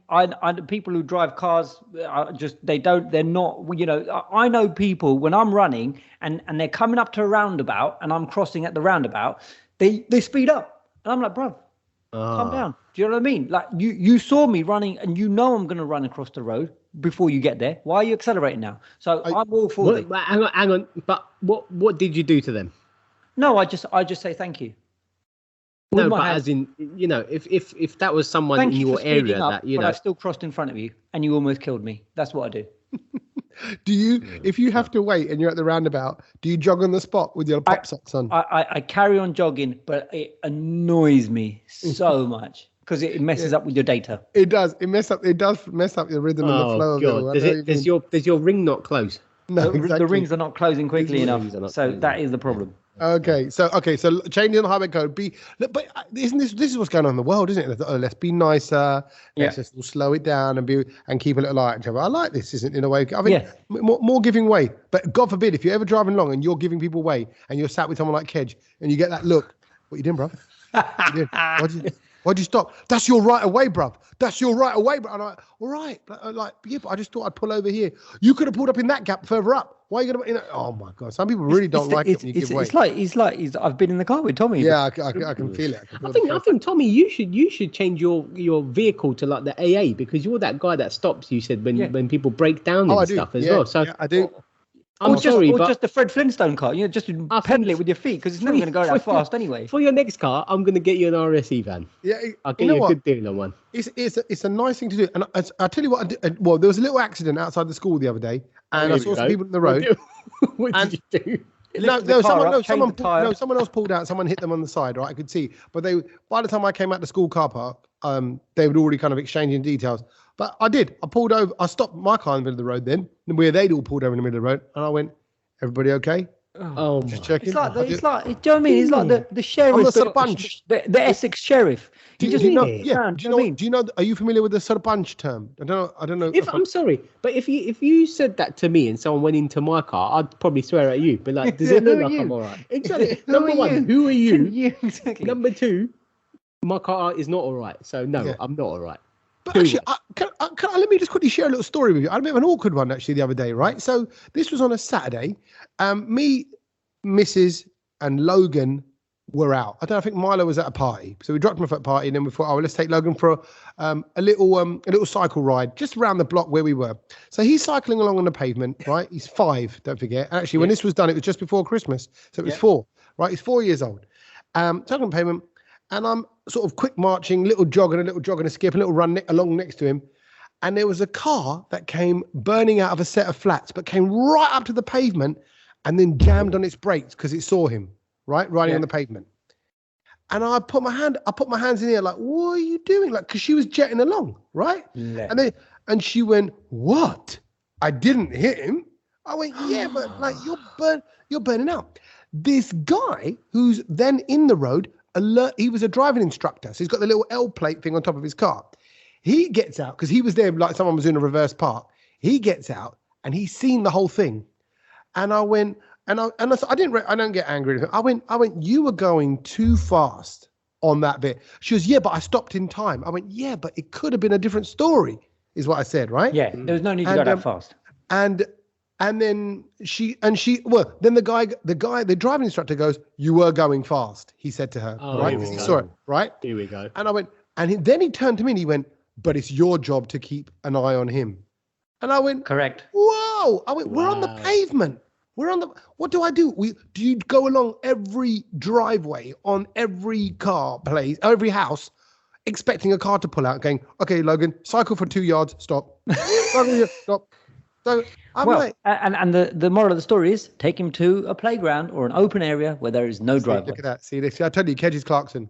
People who drive cars, they're not. You know, I know people when I'm running and they're coming up to a roundabout and I'm crossing at the roundabout, they speed up and I'm like, bruv, calm down. Do you know what I mean? Like you saw me running and you know I'm going to run across the road before you get there. Why are you accelerating now? So I'm all for it. Hang on. But what did you do to them? No, I just say thank you. No, but as in, you know, if that was someone in your area that, you know, but I still crossed in front of you and you almost killed me. That's what I do. Do you, if you have to wait and you're at the roundabout, do you jog on the spot with your pop socks on? I carry on jogging, but it annoys me so much. Because it messes up with your data. It does. It does mess up your rhythm and the flow of it. Does your ring not close? No, exactly. The rings are not closing quickly enough. So that is the problem. Okay. So changing the highway code. But isn't this is what's going on in the world, isn't it? Let's be nicer. Let's just slow it down and keep a little eye on each other. I like this, isn't it, in a way? I mean, more giving way. But God forbid, if you're ever driving along and you're giving people way and you're sat with someone like Kej and you get that look, what you doing, bro? What you doing? Why'd you stop? That's your right of way, bruv. That's your right of way, bruv. And I'm like, all right. But I just thought I'd pull over here. You could have pulled up in that gap further up. Why are you going to, oh my God. Some people really don't like it when you give way. It's like I've been in the car with Tommy. Yeah, I can feel it. I think Tommy, you should change your vehicle to like the AA because you're that guy that stops, you said, when people break down and stuff as well. So I do. Just the Fred Flintstone car. You know, just pedal it with your feet because it's never going to go that fast anyway. For your next car, I'm going to get you an RSE van. Yeah, I'll get you a good deal on one. It's a nice thing to do. And I tell you what, well, there was a little accident outside the school the other day, and I saw some people in the road. What did you do? Someone else pulled out. Someone hit them on the side. Right, I could see. But by the time I came out the school car park, they were already kind of exchanging details. But I did. I pulled over. I stopped my car in the middle of the road then, where they'd all pulled over in the middle of the road. And I went, everybody okay? Oh, just checking. It's like, do you know what I mean? It's like the sheriff. I'm the Sarpanch. The Essex sheriff. Do you know? Are you familiar with the Sarpanch term? I don't know. I'm sorry, but if you said that to me and someone went into my car, I'd probably swear at you. But like, does it look like I'm all right? Exactly. Number one, who are you? Exactly. Number two, my car is not all right. So no, I'm not all right. But actually, let me just quickly share a little story with you. I had a bit of an awkward one actually the other day, right? So this was on a Saturday. Me, Mrs. and Logan were out. I think Milo was at a party. So we dropped him off at a party and then we thought, let's take Logan for a little cycle ride just around the block where we were. So he's cycling along on the pavement, right? He's 5, don't forget. Actually, when this was done, it was just before Christmas. So it was 4, right? He's 4 years old. Cycling on the pavement. And I'm sort of quick marching, little jog and a skip, a little run along next to him. And there was a car that came burning out of a set of flats, but came right up to the pavement and then jammed on its brakes because it saw him, right, riding on the pavement. And I put my hands in the air like, what are you doing? Like, because she was jetting along, right? Yeah. And she went, what? I didn't hit him. I went, yeah, but like you're burning out. This guy who's then in the road, he was a driving instructor, so he's got the little L plate thing on top of his car. He gets out because he was there like someone was doing a reverse park. He gets out and he's seen the whole thing. And I went, I don't get angry. I went, you were going too fast on that bit. She goes, yeah, but I stopped in time. I went, yeah, but it could have been a different story, is what I said, right? Yeah, there was no need to go that fast. And then then the driving instructor goes, you were going fast, he said to her, right? He saw it, right? Here we go. And I went, then he turned to me and he went, but it's your job to keep an eye on him. And I went, correct. Whoa. I went, we're on the pavement. What do I do? Do you go along every driveway on every every house, expecting a car to pull out, going, okay, Logan, cycle for 2 yards, stop. Stop. So I'm and the moral of the story is take him to a playground or an open area where there is no driveway. Look at that. See this? I told you, Kej Clarkson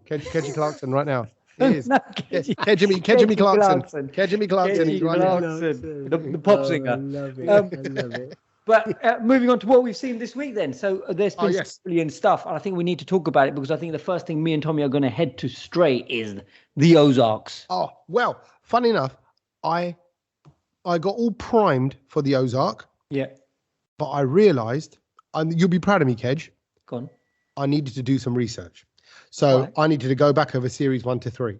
right now. He is. No, Kej Clarkson. Kej Clarkson. He's right now. The pop singer. I love it. But moving on to what we've seen this week then. So there's been brilliant stuff. And I think we need to talk about it because I think the first thing me and Tommy are going to head to straight is the Ozarks. Oh, well, funny enough, I got all primed for the Ozark. Yeah. But I realized, and you'll be proud of me, Kej. Go on. I needed to do some research. So I needed to go back over series 1 to 3.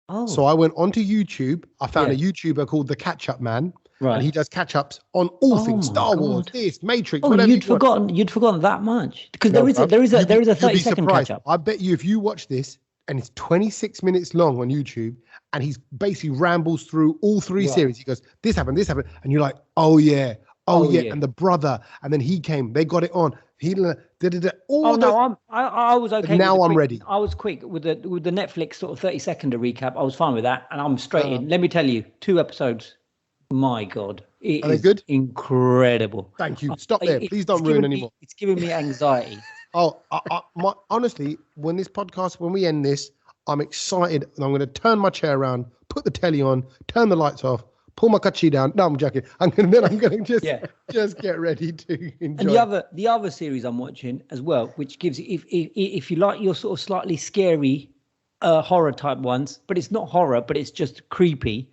Oh. So I went onto YouTube. I found a YouTuber called The Catch Up Man. Right. And he does catch-ups on all things, Star Wars, this, Matrix, whatever. You'd forgotten that much. Because there is a 30-second catch-up. I bet you if you watch this, and it's 26 minutes long on YouTube, and he's basically rambles through all 3 series. He goes, this happened, and you're like, oh yeah. And the brother, and then he came, they got it on. He I was okay. Now I'm ready. I was quick with the Netflix sort of 30-second recap. I was fine with that, and I'm straight in. Let me tell you, 2 episodes. My God, are they good? Incredible. Thank you. Stop there. Please don't ruin anymore. It's giving me anxiety. Honestly, when we end this, I'm excited and I'm going to turn my chair around, put the telly on, turn the lights off, pull my kachi down. No, I'm joking. I'm going to just get ready to enjoy. And the other series I'm watching as well, which gives if you like your sort of slightly scary horror type ones, but it's not horror, but it's just creepy.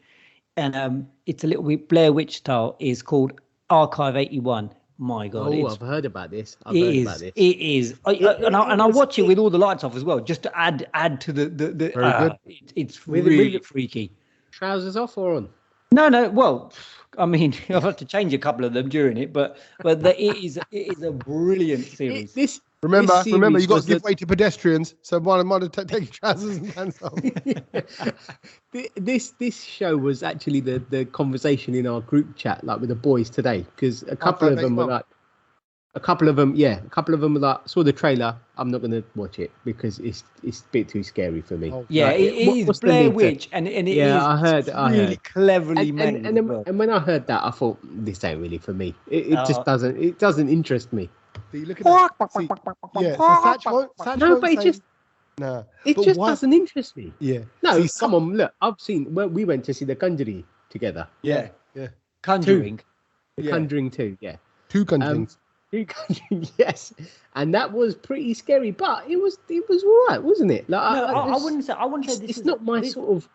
And it's a little bit Blair Witch style, is called Archive 81. My God. I've heard about this. It is. And I watch it with all the lights off as well, just to add to the very good. It's really freaky. Trousers off or on? No. Well, I mean, I've had to change a couple of them during it, but it is a brilliant series. Remember, you got to give way to pedestrians. So one take your trousers and pants off. This show was actually the conversation in our group chat, like with the boys today, because a couple of them were like, saw the trailer. I'm not going to watch it because it's a bit too scary for me. Yeah, it is Blair Witch, and it is. I heard really cleverly made. And when I heard that, I thought this ain't really for me. It just doesn't. It doesn't interest me. So you look at that. See, so Sach no, but it just. No, it just doesn't interest me. Yeah. No, come on, look. I've seen when we went to see The Conjuring together. Yeah. Conjuring. Conjuring 2. Yeah. 2 Conjurings. 2 Conjuring, yes. And that was pretty scary, but it was all right, wasn't it? Like, I wouldn't say this. It's not my sort of.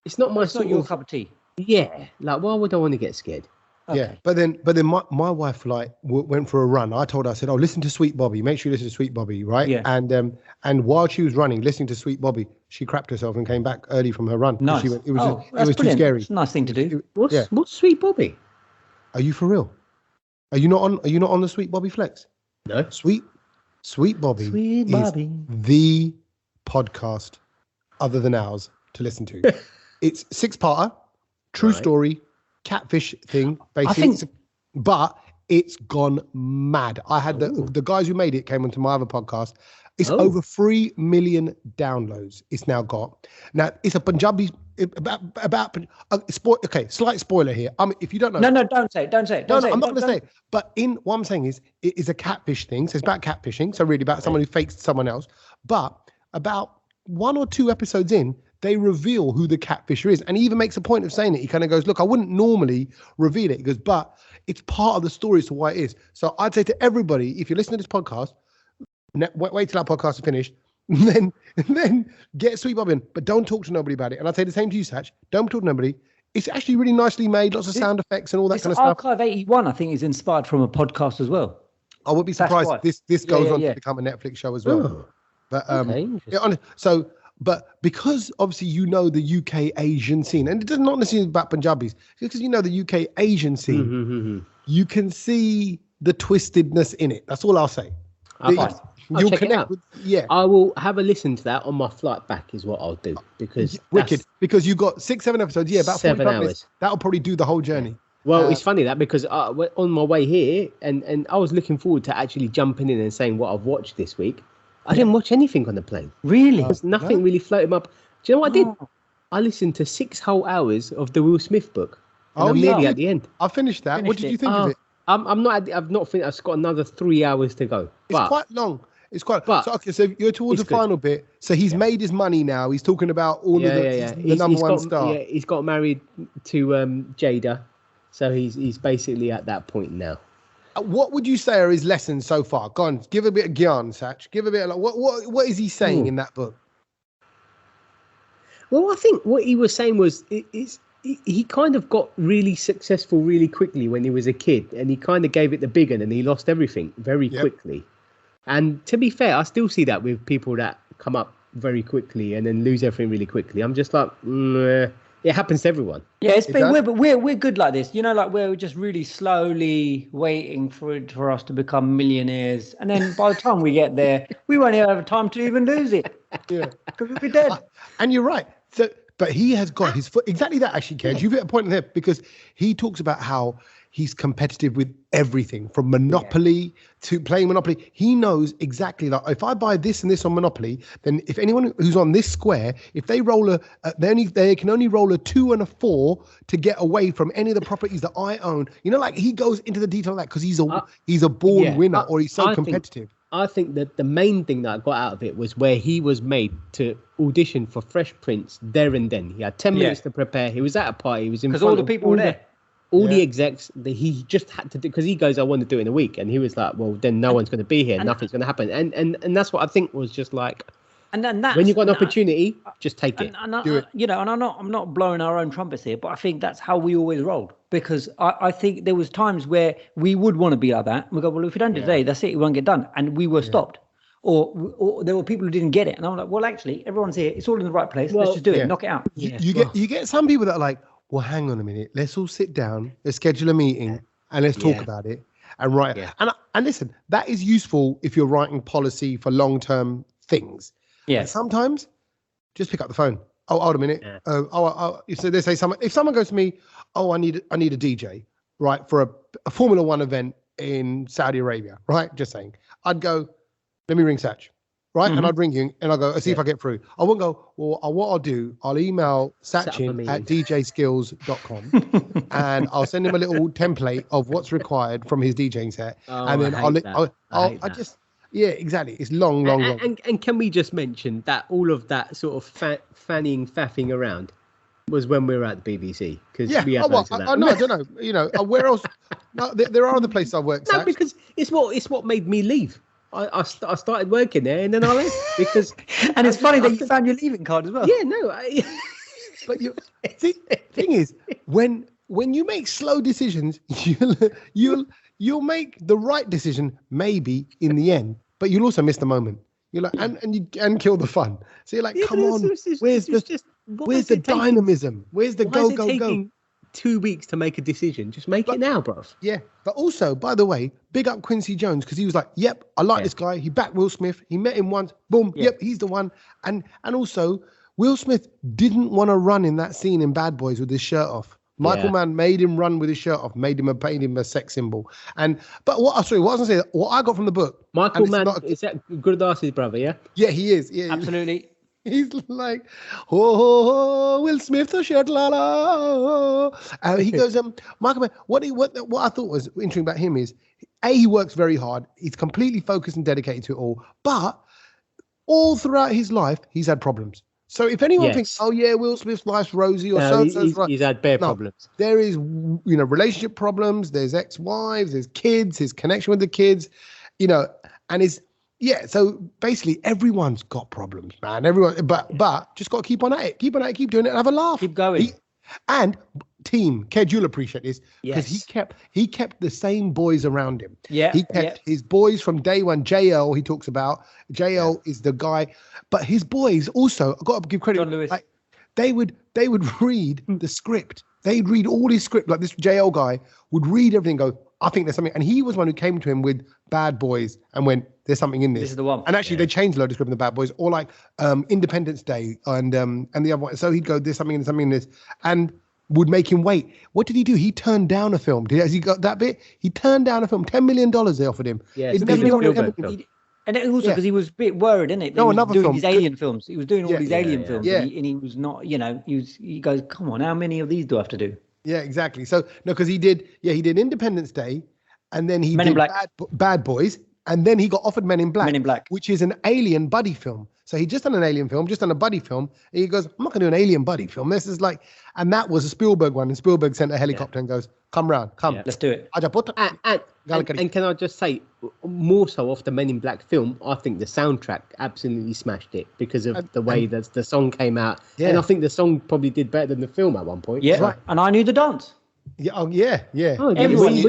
It's not my sort of. Your cup of tea. Yeah. Like, why would I want to get scared? Okay. Yeah, but then my wife went for a run. I told her, I said, listen to Sweet Bobby. Make sure you listen to Sweet Bobby, right? Yeah. And while she was running, listening to Sweet Bobby, she crapped herself and came back early from her run. Nice. It was too scary. It's a nice thing to do. What's Sweet Bobby? Are you for real? Are you not on the Sweet Bobby Flex? No. Sweet Bobby. Sweet Bobby. The podcast other than ours to listen to. It's 6-parter, true story. Catfish thing, basically, but it's gone mad. I had the guys who made it came onto my other podcast. It's over 3 million downloads. It's now got. Now it's a Punjabi about slight spoiler here. If you don't know, no, don't say it. I'm not going to say it. But what I'm saying is, it is a catfish thing. So it's about catfishing. So really about someone who fakes someone else. But about 1 or 2 episodes in, they reveal who the catfisher is. And he even makes a point of saying it. He kind of goes, look, I wouldn't normally reveal it. He goes, but it's part of the story as to why it is. So I'd say to everybody, if you're listening to this podcast, wait till our podcast is finished, then get Sweet Bobby in, but don't talk to nobody about it. And I'd say the same to you, Sach. Don't talk to nobody. It's actually really nicely made, lots of sound effects and all that kind of stuff. Archive 81, I think, is inspired from a podcast as well. I would be surprised if this goes on to become a Netflix show as well. But But because obviously you know the UK Asian scene, and it does not necessarily about Punjabis, because you know the UK Asian scene, you can see the twistedness in it. That's all I'll say. You'll connect with, I will have a listen to that on my flight back is what I'll do, because wicked, because you got 6-7 episodes, about 7 hours minutes. That'll probably do the whole journey. Well, it's funny that because on my way here and I was looking forward to actually jumping in and saying what I've watched this week. I didn't watch anything on the plane. Really? There's nothing really floating up. Do you know what I did? I listened to 6 whole hours of the Will Smith book. And I'm nearly at the end. I finished that. What did you think of it? I've not finished. I've got another 3 hours to go. It's quite long. So you're towards the final bit. So he's made his money now. He's talking about all the number one star. Yeah, he's got married to Jada. So he's basically at that point now. What would you say are his lessons so far? Go on, give a bit of gyan, Sach. Give a bit of what is he saying in that book? Well, I think what he was saying was he kind of got really successful really quickly when he was a kid, and he kind of gave it the big one, and he lost everything very quickly. And to be fair, I still see that with people that come up very quickly and then lose everything really quickly. I'm just like, it happens to everyone. Yeah, we're good like this. You know, like we're just really slowly waiting for us to become millionaires, and then by the time we get there, we won't have time to even lose it. Yeah, because we'll be dead. And you're right. So, but he has got his foot exactly that. Actually, Kej, you've hit a point there because he talks about how he's competitive with everything from Monopoly to playing Monopoly. He knows exactly, like, if I buy this and this on Monopoly, then if anyone who's on this square, if they roll they can only roll a 2 and a 4 to get away from any of the properties that I own. You know, like he goes into the detail of that because he's a born winner, or he's so competitive. I think that the main thing that I got out of it was where he was made to audition for Fresh Prince there and then. He had 10 minutes to prepare. He was at a party. He was in front of all the people were there. All the execs that he just had to do, because he goes, I want to do it in a week. And he was like, well, then no one's going to be here. Nothing's going to happen. And that's what I think was just like, and then that when you've got an opportunity, just take it. Do it. You know, and I'm not blowing our own trumpets here, but I think that's how we always rolled, because I think there was times where we would want to be like that. We go, well, if we don't do today, that's it. It won't get done. And we were stopped. Or there were people who didn't get it. And I'm like, well, actually, everyone's here. It's all in the right place. Let's just do it. Knock it out. You get some people that are like, well, hang on a minute. Let's all sit down. Let's schedule a meeting and let's talk about it and write. Yeah. And listen, that is useful if you're writing policy for long-term things. Yeah. Sometimes just pick up the phone. Oh, hold a minute. Yeah. So they say if someone goes to me, I need a DJ, right, for a Formula One event in Saudi Arabia, right? Just saying. I'd go, let me ring Sach. Right, and I'd ring you, and I'll go, see if I get through. I won't go, well, what I'll do, I'll email Sachin at djskills.com, and I'll send him a little template of what's required from his DJing set, and then I'll just, exactly. It's long. And can we just mention that all of that sort of faffing around was when we were at the BBC? Because we had loads of that. I don't know. You know, where else? No, there are other places I've worked. No, because it's what made me leave. I started working there and then I left because. And it's funny that you found your leaving card as well. Yeah, no. But the thing is, when you make slow decisions, you'll make the right decision maybe in the end, but you'll also miss the moment. You're like, and kill the fun. So you're like, come on, where's the dynamism? Where's the go? 2 weeks to make a decision. Just make it now, bro. Yeah. But also, by the way, big up Quincy Jones, because he was like, yep, I like this guy. He backed Will Smith. He met him once. Boom. Yep, he's the one. And also, Will Smith didn't want to run in that scene in Bad Boys with his shirt off. Michael Mann made him run with his shirt off, made him a sex symbol. But what I was going to say, what I got from the book. Michael Mann, is that Gurudas's brother, yeah? Yeah, he is. Yeah, absolutely. He's like, oh, Will Smith, the shirt, la la. He goes, Michael Mann, what I thought was interesting about him is, he works very hard. He's completely focused and dedicated to it all. But all throughout his life, he's had problems. So if anyone thinks, oh yeah, Will Smith's life's rosy or he's had bare problems. There is, relationship problems. There's ex-wives. There's kids. His connection with the kids, and his. Yeah, so basically everyone's got problems, man. Everyone, but just got to keep on at it. Keep doing it and have a laugh. Keep going. And team, Kej, you'll appreciate this, because he kept the same boys around him. Yeah. He kept his boys from day one. JL, he talks about. JL is the guy, but his boys also, I've got to give credit. John Lewis. Like, they would read the script. They'd read all his script. Like this JL guy would read everything, and go, I think there's something. And he was one who came to him with Bad Boys and went, there's something in this. This is the one. And actually, they changed a load of script in the Bad Boys, or like Independence Day and the other one. So he'd go, there's something in this, and would make him wait. What did he do? He turned down a film. Has he got that bit? He turned down a film. $10 million they offered him. Yeah, and also because he was a bit worried, isn't it? No, another doing film. These alien films. He was doing all these alien films. Yeah. And he was not, he goes, come on, how many of these do I have to do? Yeah, exactly. So, no, because he did Independence Day, and then he Men in did Black. Bad Boys, and then he got offered Men in Black. Men in Black. Which is an alien buddy film. So he just done an alien film, just done a buddy film. And he goes, I'm not going to do an alien buddy film. This is like, and that was a Spielberg one. And Spielberg sent a helicopter and goes, come round, come. Yeah, let's do it. And can I just say, more so off the Men in Black film, I think the soundtrack absolutely smashed it because of the way that the song came out. Yeah. And I think the song probably did better than the film at one point. Yeah, right. And I knew the dance. Yeah, oh, yeah. Oh, everyone. I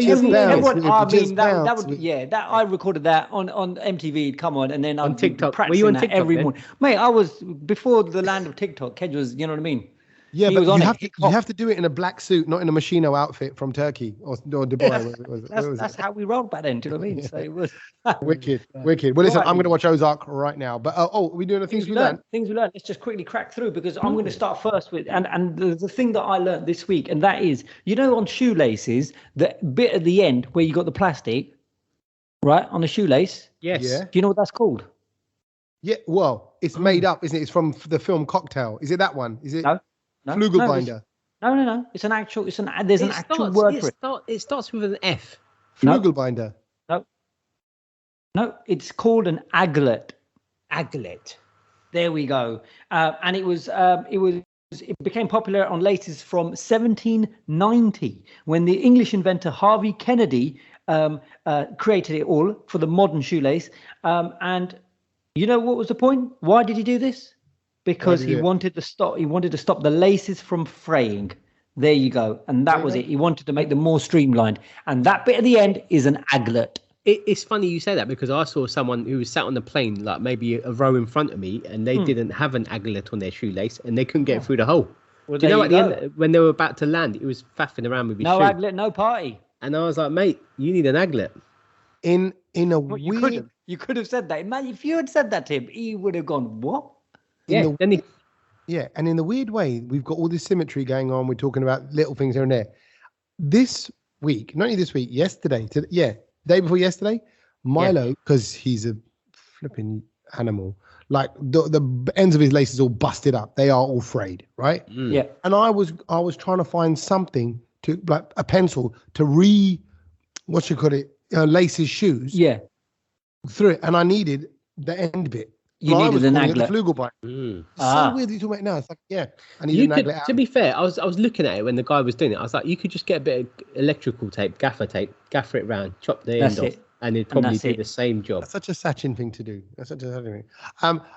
recorded that on MTV. Come on, and then on TikTok. Were you on TikTok every morning, mate? I was before the land of TikTok. Kej was, you know what I mean? Yeah, but you have to do it in a black suit, not in a Machino outfit from Turkey or Dubai. That's how we rolled back then. Do you know what I mean? Yeah. So it was wicked. Well, listen, I'm going to watch Ozark right now. But are we doing the things we learned? Things we learned. Let's just quickly crack through because I'm going to start first with and the thing that I learned this week, and that is, on shoelaces, the bit at the end where you got the plastic, right, on the shoelace. Yes. Yeah. Do you know what that's called? Yeah. Well, it's made up, isn't it? It's from the film Cocktail. Is it that one? Is it? No, Flugelbinder. No. There's an actual word for it. It starts with an F. Flugelbinder. No, it's called an aglet. Aglet. There we go. And it became popular on laces from 1790 when the English inventor Harvey Kennedy created it all for the modern shoelace. And you know what was the point? Why did he do this? Because he wanted to stop the laces from fraying. There you go. And that was it. He wanted to make them more streamlined. And that bit at the end is an aglet. It's funny you say that because I saw someone who was sat on the plane, like maybe a row in front of me, and they didn't have an aglet on their shoelace and they couldn't get it through the hole. Well, do you know at the end, when they were about to land, it was faffing around with his shoe. No aglet, no party. And I was like, mate, you need an aglet. In a weird... You could have said that. Man, if you had said that to him, he would have gone, what? And in the weird way, we've got all this symmetry going on. We're talking about little things here and there. This week, not only this week, yesterday, day before yesterday, Milo, because he's a flipping animal, like the ends of his laces all busted up. They are all frayed, right? Mm. Yeah. And I was trying to find something to, like a pencil to lace his shoes. Yeah. Through it, and I needed the end bit. You needed an aglet. So weird that you talk about it now. It's like, I need an aglet. To be fair, I was looking at it when the guy was doing it. I was like, you could just get a bit of electrical tape, gaffer it round, chop the end off, and it'd probably do the same job. That's such a Sachin thing to do.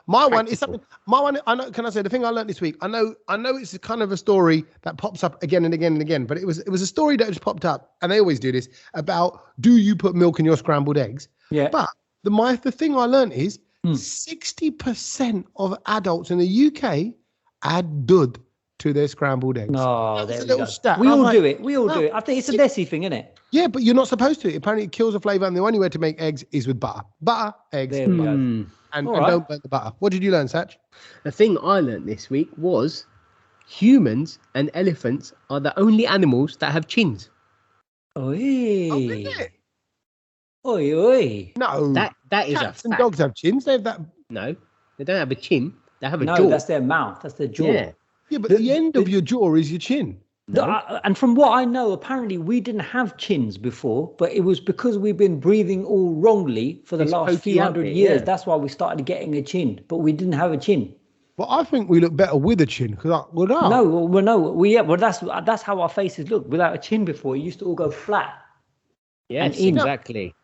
My one is something. My one, I know. Can I say the thing I learned this week? I know it's kind of a story that pops up again and again and again. But it was a story that just popped up, and they always do this about, do you put milk in your scrambled eggs? Yeah. But the thing I learned is 60% of adults in the UK add dud to their scrambled eggs. Oh, that's a little stat. We all do it. I think it's a Desi thing, isn't it? Yeah, but you're not supposed to. Apparently, it kills the flavour, and the only way to make eggs is with butter. Butter, eggs, there we go. And don't burn the butter. What did you learn, Sach? The thing I learned this week was humans and elephants are the only animals that have chins. Oh, really? Oi. No. That is cats a fact. And dogs have chins. They have that. No, they don't have a chin. They have a jaw. No, that's their mouth. That's their jaw. Yeah, but the end of your jaw is your chin. And from what I know, apparently we didn't have chins before, but it was because we've been breathing all wrongly for the last few hundred years. Yeah. That's why we started getting a chin, but we didn't have a chin. Well, I think we look better with a chin because that's how our faces look. Without a chin before, it used to all go flat. Yes, exactly.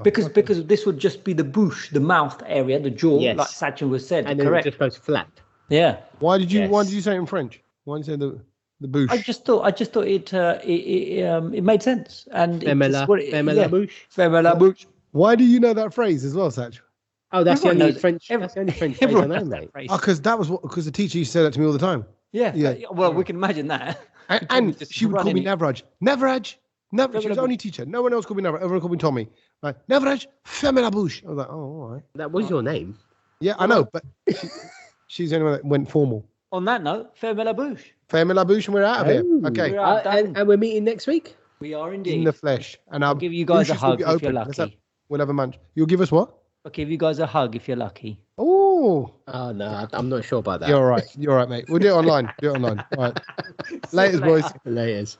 Because this would just be the bouche, the mouth area, the jaw, like Sachin was said. And correct. Then it just goes flat. Yeah. Why did you say it in French? Why did you say The bouche. I just thought it made sense. And Fermez La Bouche. Fermez La Bouche. Why do you know that phrase as well, Sach? Oh, that's the only French phrase I know, mate. Oh, because the teacher used to say that to me all the time. Yeah. Well, we can imagine that. And she would call me Navraj. Navraj. She was the only teacher. No one else called me Navraj. Everyone called me Tommy. Like, Navraj, Fermez La Bouche. I was like, oh, all right. That was your name. Yeah, I know, but she's the only one that went formal. On that note, Fermez La Bouche. Fermez La Bouche, and we're out of here. Okay. And we're meeting next week? We are indeed. In the flesh. And I'll give you guys a hug if you're lucky. We'll have a munch. You'll give us what? I'll give you guys a hug if you're lucky. Oh. Oh, no, I'm not sure about that. You're all right. You're all right, mate. We'll do it online. All right. Laters, boys. Laters.